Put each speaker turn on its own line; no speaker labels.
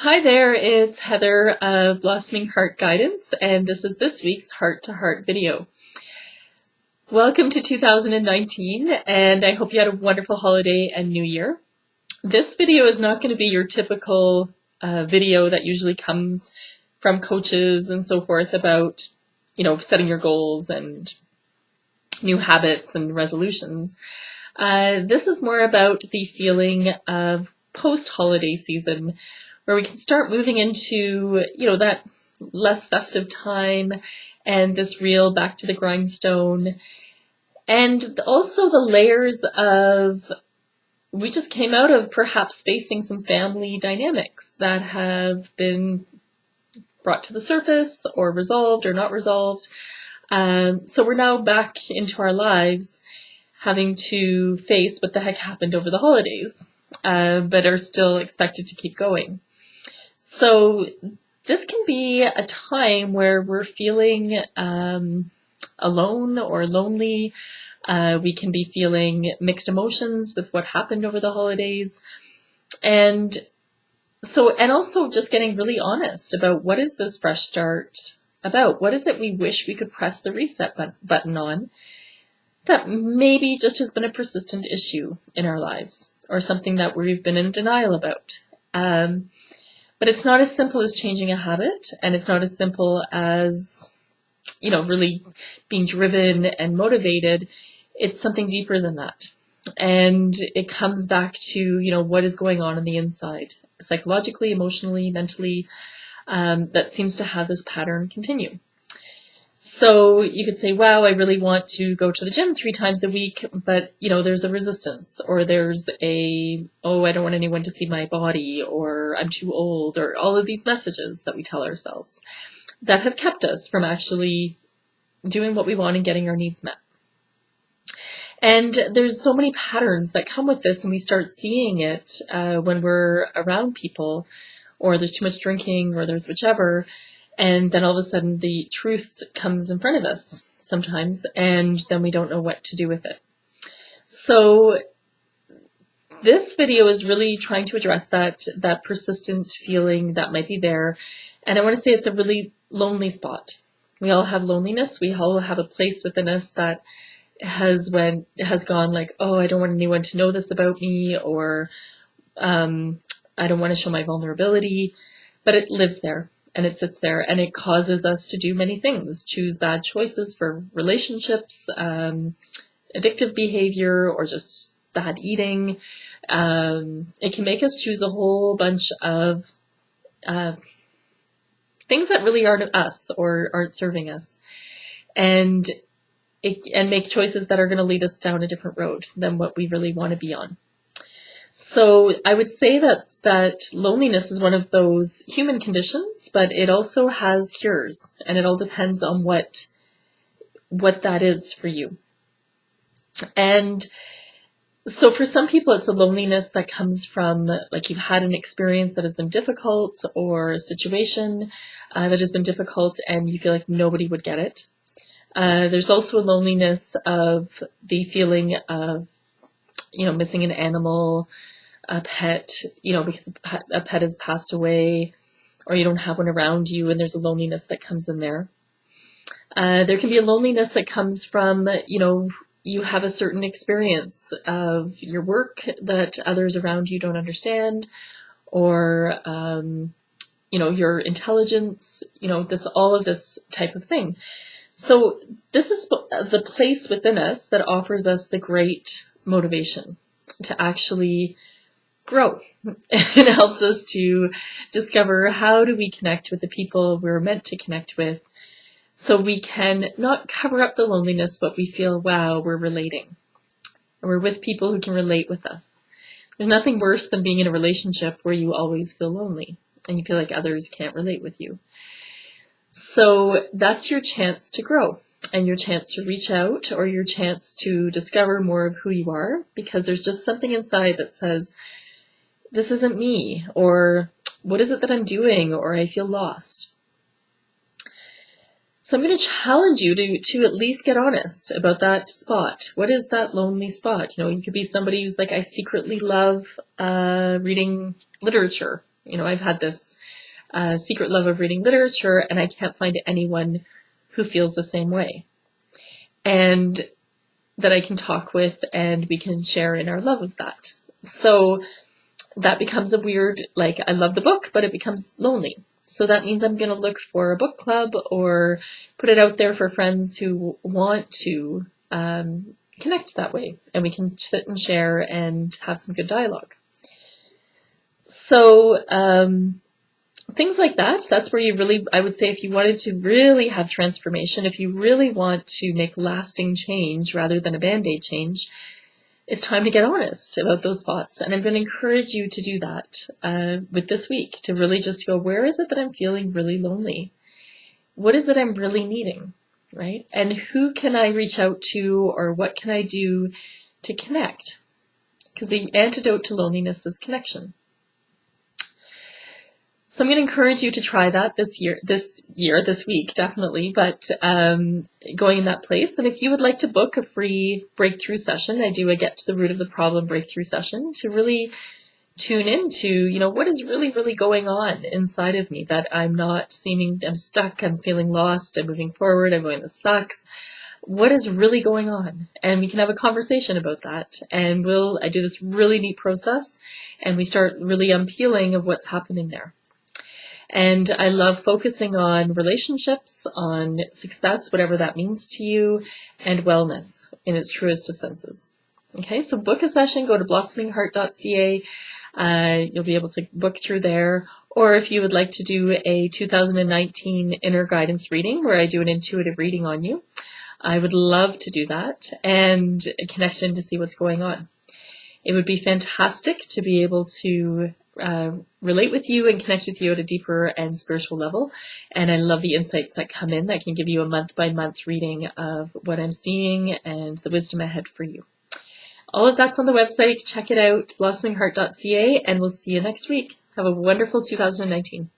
Hi there, it's Heather of Blossoming Heart Guidance, and this is this week's Heart to Heart video. Welcome to 2019, and I hope you had a wonderful holiday and New Year. This video is not going to be your typical video that usually comes from coaches and so forth about, setting your goals and new habits and resolutions. This is more about the feeling of post-holiday season, where we can start moving into, that less festive time and this real back to the grindstone. And also the layers of, we just came out of perhaps facing some family dynamics that have been brought to the surface or resolved or not resolved. So we're now back into our lives having to face what the heck happened over the holidays, but are still expected to keep going. So this can be a time where we're feeling alone or lonely. We can be feeling mixed emotions with what happened over the holidays. And also just getting really honest about what is this fresh start about? What is it we wish we could press the reset button on that maybe just has been a persistent issue in our lives or something that we've been in denial about? But it's not as simple as changing a habit, and it's not as simple as, really being driven and motivated. It's something deeper than that. And it comes back to, what is going on the inside, psychologically, emotionally, mentally, that seems to have this pattern continue. So you could say, wow, I really want to go to the gym 3 times a week, but, there's a resistance, or there's I don't want anyone to see my body, or I'm too old, or all of these messages that we tell ourselves that have kept us from actually doing what we want and getting our needs met. And there's so many patterns that come with this, and we start seeing it when we're around people, or there's too much drinking, or there's whichever. And then all of a sudden the truth comes in front of us sometimes, and then we don't know what to do with it. So this video is really trying to address that persistent feeling that might be there. And I want to say it's a really lonely spot. We all have loneliness. We all have a place within us that has gone like, oh, I don't want anyone to know this about me, or I don't want to show my vulnerability, but it lives there. And it sits there, and it causes us to do many things, choose bad choices for relationships, addictive behavior, or just bad eating. It can make us choose a whole bunch of things that really aren't us or aren't serving us, and make choices that are going to lead us down a different road than what we really want to be on. So I would say that loneliness is one of those human conditions, but it also has cures, and it all depends on what that is for you. And so for some people, it's a loneliness that comes from, like, you've had an experience that has been difficult, or a situation that has been difficult, and you feel like nobody would get it. There's also a loneliness of the feeling of, missing an animal, a pet, because a pet has passed away, or you don't have one around you, and there's a loneliness that comes in there. There can be a loneliness that comes from, you have a certain experience of your work that others around you don't understand, or, your intelligence, all of this type of thing. So this is the place within us that offers us the great motivation to actually grow. It helps us to discover, how do we connect with the people we're meant to connect with, so we can not cover up the loneliness, but we feel, wow, we're relating. We're with people who can relate with us. There's nothing worse than being in a relationship where you always feel lonely and you feel like others can't relate with you. So that's your chance to grow, and your chance to reach out, or your chance to discover more of who you are, because there's just something inside that says, this isn't me, or what is it that I'm doing, or I feel lost. So I'm going to challenge you to at least get honest about that spot. What is that lonely spot? You could be somebody who's like, I secretly love reading literature, I've had this secret love of reading literature, and I can't find anyone who feels the same way, and that I can talk with, and we can share in our love of that. So that becomes a weird, like, I love the book, but it becomes lonely. So that means I'm going to look for a book club or put it out there for friends who want to connect that way, and we can sit and share and have some good dialogue. So things like that, that's where you really, I would say, if you wanted to really have transformation, if you really want to make lasting change rather than a band-aid change, it's time to get honest about those thoughts. And I'm going to encourage you to do that with this week, to really just go, where is it that I'm feeling really lonely? What is it I'm really needing, right? And who can I reach out to, or what can I do to connect? Because the antidote to loneliness is connection. So I'm going to encourage you to try that this week, definitely, but going in that place. And if you would like to book a free breakthrough session, I do a Get to the Root of the Problem breakthrough session to really tune into, what is really, really going on inside of me that I'm stuck, I'm feeling lost, I'm moving forward, I'm going, this sucks. What is really going on? And we can have a conversation about that. And I do this really neat process, and we start really unpeeling of what's happening there. And I love focusing on relationships, on success, whatever that means to you, and wellness in its truest of senses. Okay, so book a session, go to blossomingheart.ca. You'll be able to book through there. Or if you would like to do a 2019 inner guidance reading, where I do an intuitive reading on you, I would love to do that and connect in to see what's going on. It would be fantastic to be able to relate with you and connect with you at a deeper and spiritual level. And I love the insights that come in that can give you a month-by-month reading of what I'm seeing and the wisdom ahead for you. All of that's on the website. Check it out, blossomingheart.ca, and we'll see you next week. Have a wonderful 2019.